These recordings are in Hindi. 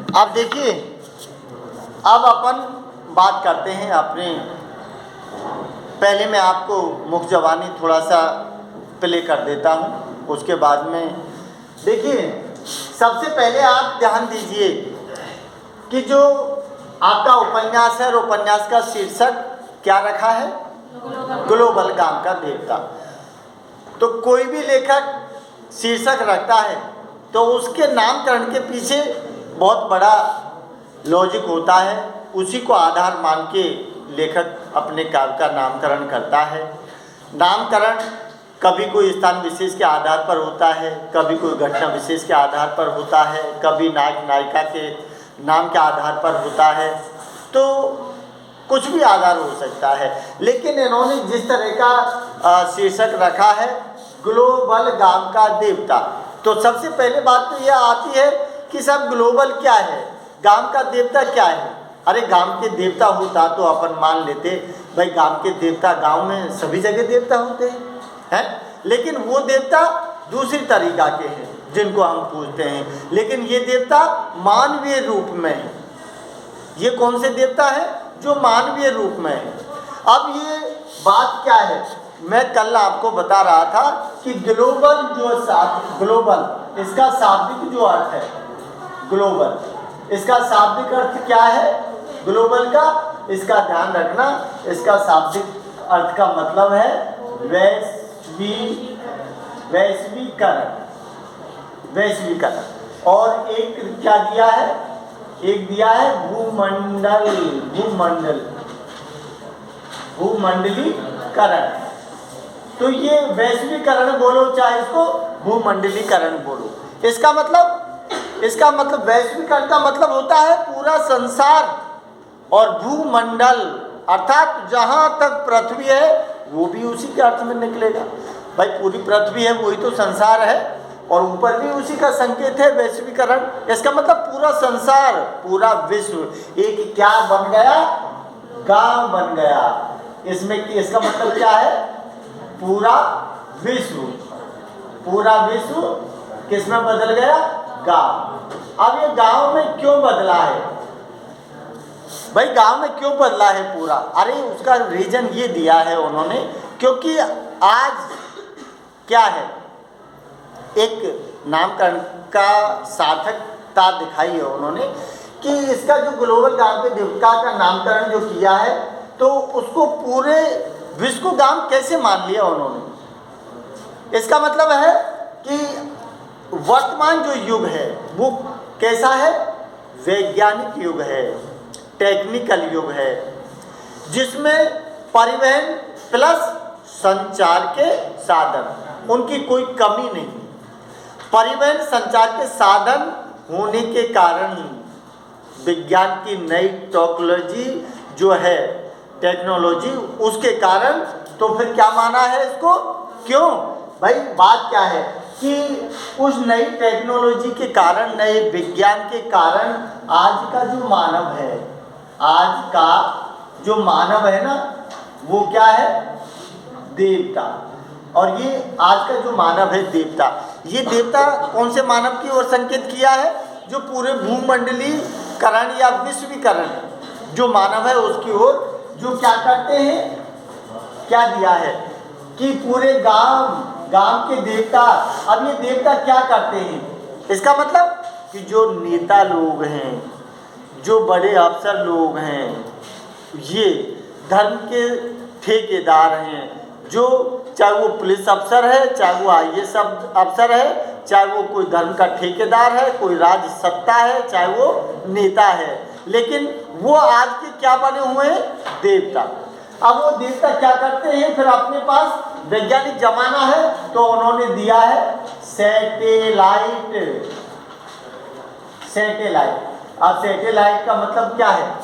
अब देखिए, अब अपन बात करते हैं अपने, पहले मैं आपको मुख जबानी थोड़ा सा प्ले कर देता हूँ, उसके बाद में देखिए। सबसे पहले आप ध्यान दीजिए कि जो आपका उपन्यास है और उपन्यास का शीर्षक क्या रखा है? ग्लोबल गांव का देवता। तो कोई भी लेखक शीर्षक रखता है तो उसके नामकरण के पीछे बहुत बड़ा लॉजिक होता है, उसी को आधार मान के लेखक अपने काव्य का नामकरण करता है। नामकरण कभी कोई स्थान विशेष के आधार पर होता है, कभी कोई घटना विशेष के आधार पर होता है, कभी नायक नायिका के नाम के आधार पर होता है, तो कुछ भी आधार हो सकता है। लेकिन इन्होंने जिस तरह का शीर्षक रखा है ग्लोबल गांव का देवता, तो सबसे पहले बात तो यह आती है कि सब ग्लोबल क्या है, गांव का देवता क्या है। अरे गांव के देवता होता तो अपन मान लेते भाई गांव के देवता, गांव में सभी जगह देवता होते हैं, लेकिन वो देवता दूसरी तरीका के हैं जिनको हम पूजते हैं, लेकिन ये देवता मानवीय रूप में है। ये कौन से देवता है? जो मानवीय रूप में है। अब ये बात क्या है, मैं कल आपको बता रहा था कि ग्लोबल ग्लोबल इसका शाब्दिक जो अर्थ है, ग्लोबल इसका शाब्दिक अर्थ क्या है ग्लोबल का, इसका ध्यान रखना। इसका शाब्दिक अर्थ का मतलब है वैश्वीकरण। और एक क्या दिया है? एक दिया है भूमंडलीकरण। तो ये वैश्वीकरण बोलो चाहे इसको भूमंडलीकरण बोलो, इसका मतलब वैश्वीकरण का मतलब होता है पूरा संसार, और भूमंडल अर्थात जहाँ तक पृथ्वी है वो भी उसी के अर्थ में निकलेगा। भाई पूरी पृथ्वी है वही तो संसार है, और ऊपर भी उसी का संकेत है वैश्वीकरण। इसका मतलब पूरा संसार, पूरा विश्व एक क्या बन गया? गांव बन गया। इसमें इसका मतलब क्या है? पूरा विश्व किस में बदल गया? गांव। अब ये गांव में क्यों बदला है भाई? गांव में क्यों बदला है पूरा? अरे उसका रीजन ये दिया है उन्होंने, क्योंकि आज क्या है, एक नामकरण का सार्थकता दिखाई है उन्होंने कि इसका जो ग्लोबल गांव के देवता का नामकरण जो किया है, तो उसको पूरे विश्व को गांव कैसे मान लिया उन्होंने। इसका मतलब है कि वर्तमान जो युग है वो कैसा है? वैज्ञानिक युग है, टेक्निकल युग है, जिसमें परिवहन प्लस संचार के साधन, उनकी कोई कमी नहीं। परिवहन संचार के साधन होने के कारण विज्ञान की नई टेक्नोलॉजी उसके कारण, तो फिर क्या माना है इसको? क्यों भाई? बात क्या है कि उस नई टेक्नोलॉजी के कारण, नए विज्ञान के कारण आज का जो मानव है ना, वो क्या है? देवता। और ये आज का जो मानव है देवता, ये देवता कौन से मानव की ओर संकेत किया है? जो पूरे भूमंडलीकरण या विश्वीकरण जो मानव है उसकी ओर, जो क्या करते हैं, क्या दिया है कि पूरे गांव के देवता। अब ये देवता क्या करते हैं? इसका मतलब कि जो नेता लोग हैं, जो बड़े अफसर लोग हैं, ये धर्म के ठेकेदार हैं, जो चाहे वो पुलिस अफसर है, चाहे वो IAS अफसर है, चाहे वो कोई धर्म का ठेकेदार है, कोई राज्य सत्ता है, चाहे वो नेता है, लेकिन वो आज के क्या बने हुए हैं? देवता। अब वो देवता क्या करते हैं? फिर अपने पास वैज्ञानिक जमाना है तो उन्होंने दिया है सैटेलाइट। अब सैटेलाइट का मतलब क्या है?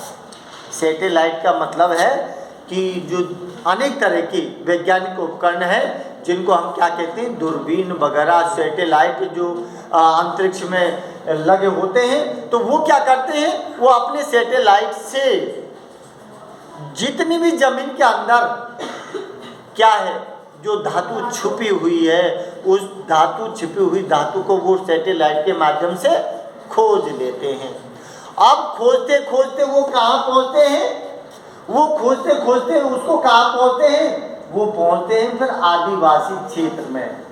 सैटेलाइट का मतलब है कि जो अनेक तरह के वैज्ञानिक उपकरण हैं, जिनको हम क्या कहते हैं? दूरबीन वगैरह, सैटेलाइट जो अंतरिक्ष में लगे होते हैं, तो वो क्या करते हैं? वो अपने सैटेलाइट से जितनी भी जमीन के अंदर क्या है, जो धातु छुपी हुई है, उस छिपी हुई धातु को वो सैटेलाइट के माध्यम से खोज लेते हैं। अब खोजते खोजते वो कहाँ पहुँचते हैं, वो खोजते खोजते उसको कहाँ पहुँचते हैं, वो पहुँचते हैं फिर आदिवासी क्षेत्र में।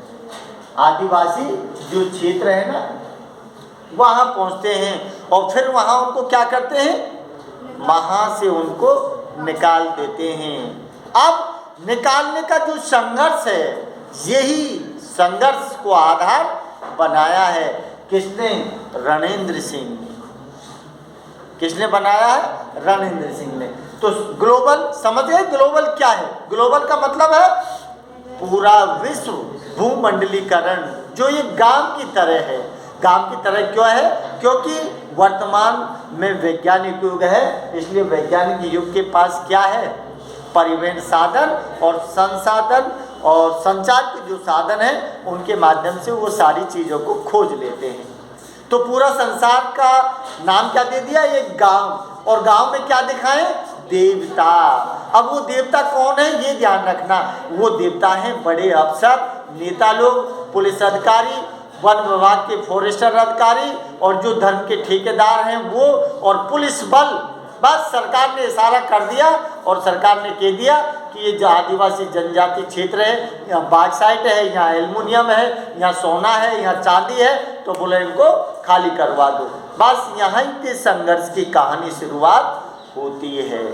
आदिवासी जो क्षेत्र है ना वहाँ पहुँचते हैं और फिर वहाँ उनको क्या करते हैं, वहाँ से उनको निकाल देते हैं। अब निकालने का जो संघर्ष है, यही संघर्ष को आधार बनाया है किसने, रणेंद्र सिंह ने। किसने बनाया है, रणेंद्र सिंह ने। तो ग्लोबल समझ गए, ग्लोबल क्या है, ग्लोबल का मतलब है पूरा विश्व भूमंडलीकरण, जो ये गांव की तरह है। गांव की तरह क्यों है, क्योंकि वर्तमान में वैज्ञानिक युग है, इसलिए वैज्ञानिक युग के पास क्या है, परिवहन साधन और संसाधन और संचार के जो साधन हैं उनके माध्यम से वो सारी चीज़ों को खोज लेते हैं। तो पूरा संसार का नाम क्या दे दिया, एक गांव, और गांव में क्या दिखाएं, देवता। अब वो देवता कौन है ये ध्यान रखना, वो देवता हैं बड़े अफसर, नेता लोग, पुलिस अधिकारी, वन विभाग के फॉरेस्टर अधिकारी और जो धर्म के ठेकेदार हैं वो, और पुलिस बल। बस सरकार ने इशारा कर दिया और सरकार ने कह दिया कि ये जो आदिवासी जनजाति क्षेत्र है, यहाँ बॉक्साइट है, यहाँ एल्युमिनियम है, यहाँ सोना है, यहाँ चांदी है, तो बोले इनको खाली करवा दो। बस यहाँ के संघर्ष की कहानी शुरुआत होती है,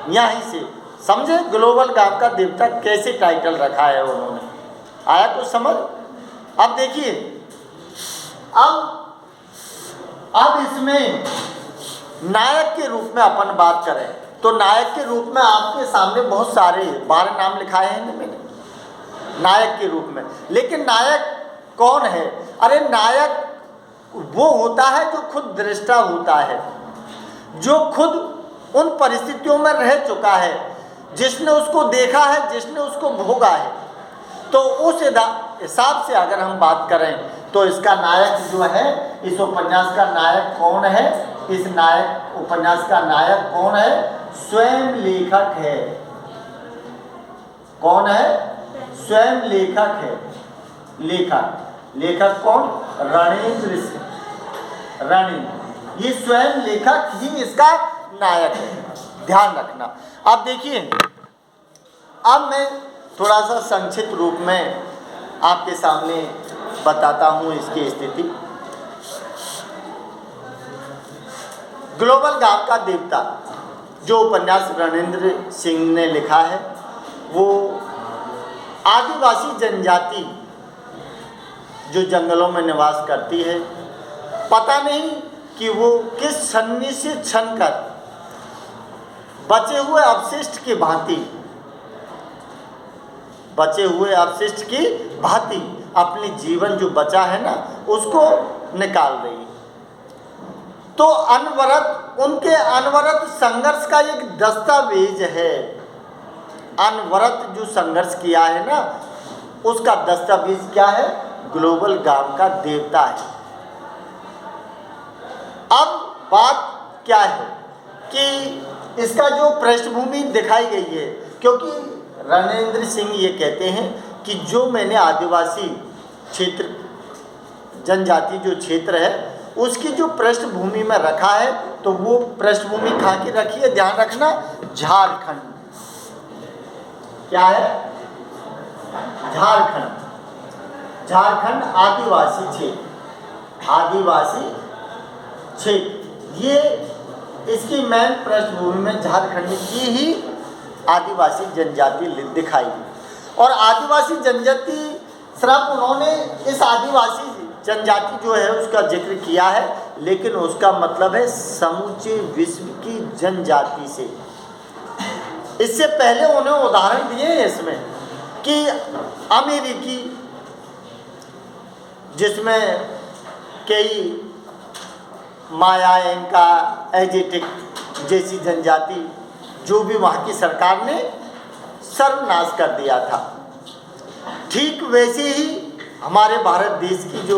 यहीं से। समझे ग्लोबल गांव का देवता कैसे टाइटल रखा है उन्होंने, आया कुछ समझ। अब देखिए, अब इसमें नायक के रूप में अपन बात करें तो नायक के रूप में आपके सामने बहुत सारे 12 नाम लिखाए हैं मैंने नायक के रूप में। लेकिन नायक कौन है, अरे नायक वो होता है जो खुद दृष्टा होता है, जो खुद उन परिस्थितियों में रह चुका है, जिसने उसको देखा है, जिसने उसको भोगा है। तो उस हिसाब से अगर हम बात करें तो इसका नायक जो है, इस उपन्यास का नायक कौन है, इस उपन्यास का नायक कौन है, स्वयं लेखक है। कौन है, स्वयं लेखक है। लेखक कौन, रणेंद्र सिंह। रणेंद्र, ये स्वयं लेखक ही इसका नायक है, ध्यान रखना। अब देखिए, अब मैं थोड़ा सा संक्षिप्त रूप में आपके सामने बताता हूँ इसकी स्थिति। ग्लोबल गांव का देवता जो उपन्यास रणेंद्र सिंह ने लिखा है, वो आदिवासी जनजाति जो जंगलों में निवास करती है, पता नहीं कि वो किस छन्नी से छन कर बचे हुए अपशिष्ट की भांति अपनी जीवन जो बचा है ना उसको निकाल रही है। तो उनके अनवरत संघर्ष का एक दस्तावेज है। अनवरत जो संघर्ष किया है ना उसका दस्तावेज क्या है, ग्लोबल गांव का देवता है। अब बात क्या है कि इसका जो पृष्ठभूमि दिखाई गई है, क्योंकि रणेंद्र सिंह ये कहते हैं कि जो मैंने आदिवासी क्षेत्र जनजाति जो क्षेत्र है उसकी जो पृष्ठभूमि में रखा है, तो वो पृष्ठभूमि कहाँ की रखी है, ध्यान रखना, झारखंड। क्या है, झारखंड आदिवासी क्षेत्र। ये इसकी मेन पृष्ठभूमि में झारखंड की ही आदिवासी जनजाति दिखाई दी। और आदिवासी जनजाति सिर्फ उन्होंने इस आदिवासी जनजाति जो है उसका जिक्र किया है, लेकिन उसका मतलब है समूचे विश्व की जनजाति से। इससे पहले उन्हें उदाहरण दिए हैं इसमें कि अमेरिकी, जिसमें कई माया, इनका, एजेटिक जैसी जनजाति जो भी वहाँ की सरकार ने सर्वनाश कर दिया था, ठीक वैसे ही हमारे भारत देश की जो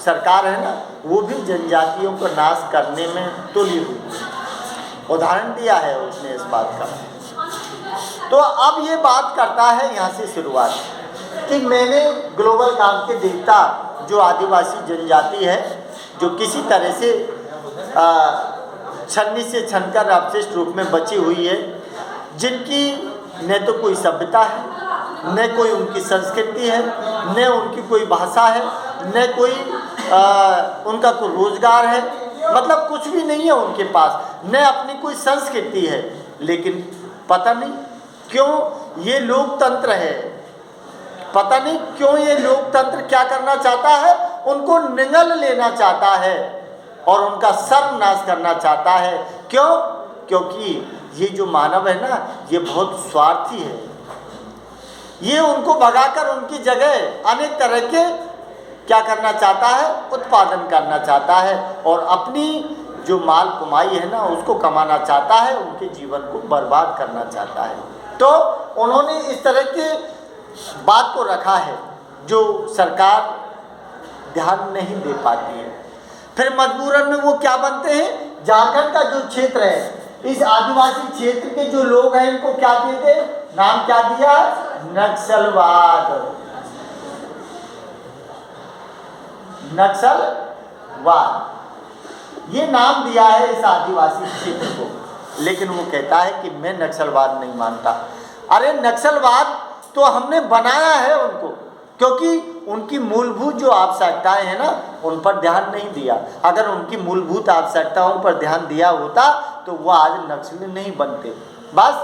सरकार है ना वो भी जनजातियों को नाश करने में तुली हुई। उदाहरण दिया है उसने इस बात का। तो अब ये बात करता है यहाँ से शुरुआत कि मैंने ग्लोबल गांव के देवता जो आदिवासी जनजाति है, जो किसी तरह से छन्नी से छनकर अवशिष्ट रूप में बची हुई है, जिनकी न तो कोई सभ्यता है, न कोई उनकी संस्कृति है, न उनकी कोई भाषा है, न कोई उनका कोई रोजगार है, मतलब कुछ भी नहीं है उनके पास, न अपनी कोई संस्कृति है। लेकिन पता नहीं क्यों ये लोकतंत्र है, पता नहीं क्यों ये लोकतंत्र क्या करना चाहता है, उनको निगल लेना चाहता है और उनका सर्वनाश करना चाहता है। क्यों? क्योंकि ये जो मानव है ना, ये बहुत स्वार्थी है। ये उनको भगाकर उनकी जगह अनेक तरह के क्या करना चाहता है, उत्पादन करना चाहता है और अपनी जो माल कमाई है ना उसको कमाना चाहता है, उनके जीवन को बर्बाद करना चाहता है। तो उन्होंने इस तरह की बात को रखा है जो सरकार ध्यान नहीं दे पाती है। फिर मजबूरन में वो क्या बनते हैं, झारखंड का जो क्षेत्र है, इस आदिवासी क्षेत्र के जो लोग हैं इनको क्या देते, नाम क्या दिया, नक्सलवाद। नक्सलवाद ये नाम दिया है इस आदिवासी क्षेत्र को। लेकिन वो कहता है कि मैं नक्सलवाद नहीं मानता। अरे नक्सलवाद तो हमने बनाया है उनको, क्योंकि उनकी मूलभूत जो आवश्यकताएं हैं ना उन पर ध्यान नहीं दिया। अगर उनकी मूलभूत आवश्यकताओं पर ध्यान दिया होता तो वो आज नक्सली नहीं बनते। बस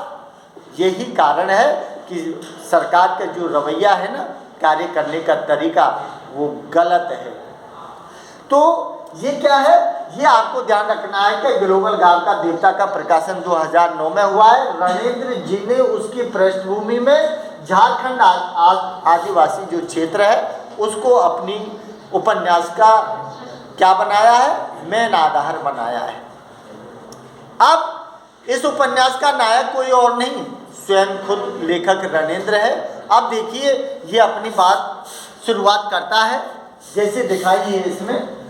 यही कारण है कि सरकार का जो रवैया है ना, कार्य करने का तरीका, वो गलत है। तो ये क्या है, ये आपको ध्यान रखना है कि ग्लोबल गांव का देवता का प्रकाशन 2009 में हुआ है। रणेंद्र जी ने उसकी पृष्ठभूमि में झारखंड आदिवासी जो क्षेत्र है उसको अपनी उपन्यास का क्या बनाया है, मेन आधार बनाया है। अब इस उपन्यास का नायक कोई और नहीं, स्वयं खुद लेखक रणेंद्र है। अब देखिए ये अपनी बात शुरुआत करता है, जैसे दिखाई है इसमें।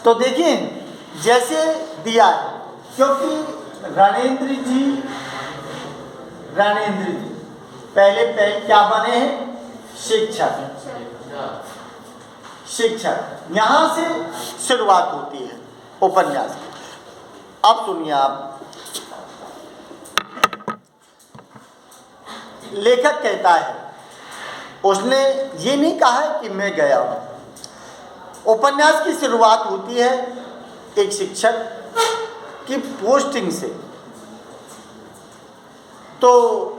तो देखिए जैसे दिया है, क्योंकि रणेंद्र जी पहले क्या बने हैं, शिक्षक। यहाँ से शुरुआत होती है उपन्यास की। अब सुनिए आप, लेखक कहता है, उसने ये नहीं कहा है कि मैं गया हूँ। उपन्यास की शुरुआत होती है एक शिक्षक की पोस्टिंग से। तो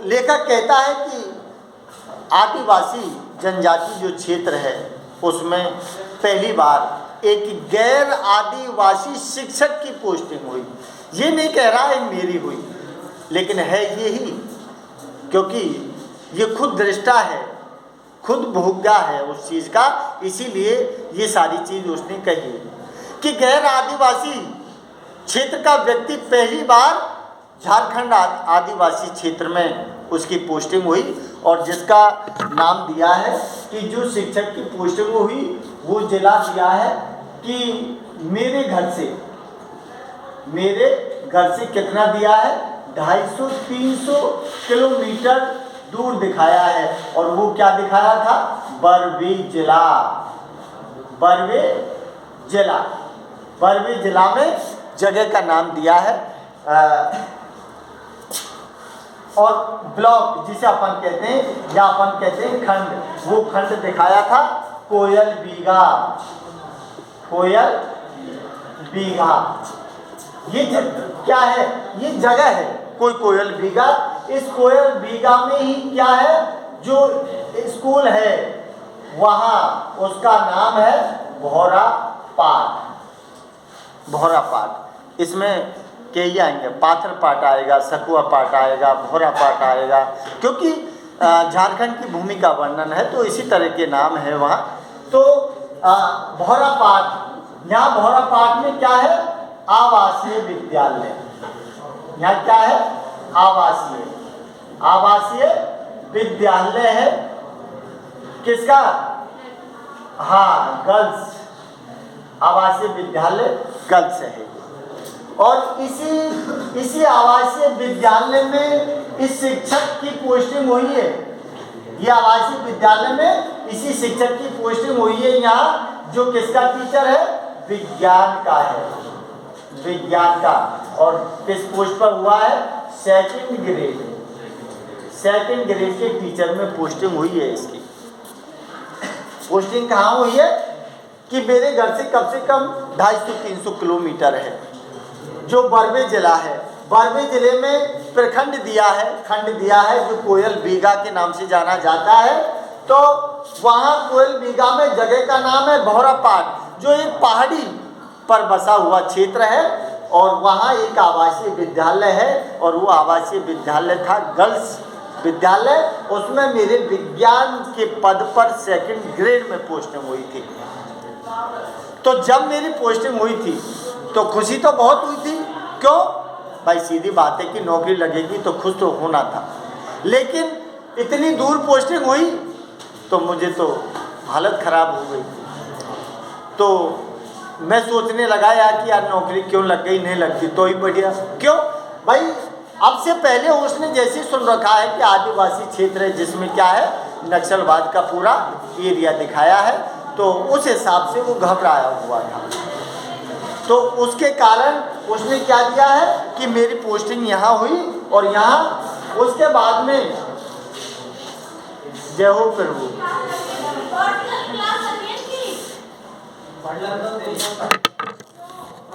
लेखक कहता है कि आदिवासी जनजाति जो क्षेत्र है उसमें पहली बार एक गैर आदिवासी शिक्षक की पोस्टिंग हुई। ये नहीं कह रहा है मेरी हुई, लेकिन है यही, क्योंकि ये खुद दृष्टा है, खुद भोगा है उस चीज़ का, इसीलिए ये सारी चीज़ उसने कही कि गैर आदिवासी क्षेत्र का व्यक्ति पहली बार झारखंड आदिवासी क्षेत्र में उसकी पोस्टिंग हुई। और जिसका नाम दिया है कि जो शिक्षक की पोस्टिंग हुई वो जिला दिया है कि मेरे घर से कितना दिया है, 250-300 किलोमीटर दूर दिखाया है। और वो क्या दिखाया था, बरवे जिला में जगह का नाम दिया है। और ब्लॉक जिसे अपन कहते हैं या अपन कहते हैं खंड, वो खंड दिखाया था कोयल बीघा। ये क्या है, ये जगह है कोई कोयल बीघा। इस कोयल बीघा में ही क्या है, जो स्कूल है वहाँ उसका नाम है भौरा पाठ। इसमें कई आएंगे, पाथर पाठ आएगा, सकुआ पाठ आएगा, भौरा पाठ आएगा, क्योंकि झारखंड की भूमि का वर्णन है तो इसी तरह के नाम है वहाँ। तो भौरा पाठ, यहाँ भौरा पाठ में क्या है, आवासीय विद्यालय। यहाँ क्या है, आवासीय विद्यालय है। किसका, हाँ गर्ल्स, आवासीय विद्यालय गर्ल्स है। और इसी आवासीय विद्यालय में इस शिक्षक की पोस्टिंग हुई है। ये आवासीय विद्यालय में इसी शिक्षक की पोस्टिंग हुई है यहाँ, जो किसका टीचर है, विज्ञान का है, विज्ञान का। और किस पोस्ट पर हुआ है, सेकंड ग्रेड, सेकंड ग्रेड के टीचर में पोस्टिंग हुई है इसकी। पोस्टिंग कहाँ हुई है कि मेरे घर से कम 250-300 किलोमीटर है, जो बरवे जिला है। बरवे जिले में प्रखंड दिया है, खंड दिया है जो कोयल बीघा के नाम से जाना जाता है। तो वहाँ कोयल बीघा में जगह का नाम है भौरापाट, जो एक पहाड़ी पर बसा हुआ क्षेत्र है, और वहाँ एक आवासीय विद्यालय है, और वो आवासीय विद्यालय था गर्ल्स विद्यालय। उसमें मेरे विज्ञान के पद पर सेकंड ग्रेड में पोस्टिंग हुई थी। तो जब मेरी पोस्टिंग हुई थी तो खुशी तो बहुत हुई थी, क्यों भाई, सीधी बात है कि नौकरी लगेगी तो खुश तो होना था। लेकिन इतनी दूर पोस्टिंग हुई तो मुझे तो हालत ख़राब हो गई। तो मैं सोचने लगा यार कि यार नौकरी क्यों लग गई, नहीं लगती तो ही बढ़िया। क्यों भाई, अब से पहले उसने जैसे सुन रखा है कि आदिवासी क्षेत्र है जिसमें क्या है, नक्सलवाद का पूरा एरिया दिखाया है, तो उस हिसाब से वो घबराया हुआ था। तो उसके कारण उसने क्या किया है कि मेरी पोस्टिंग यहाँ हुई, और यहाँ उसके बाद में जय हो प्रभु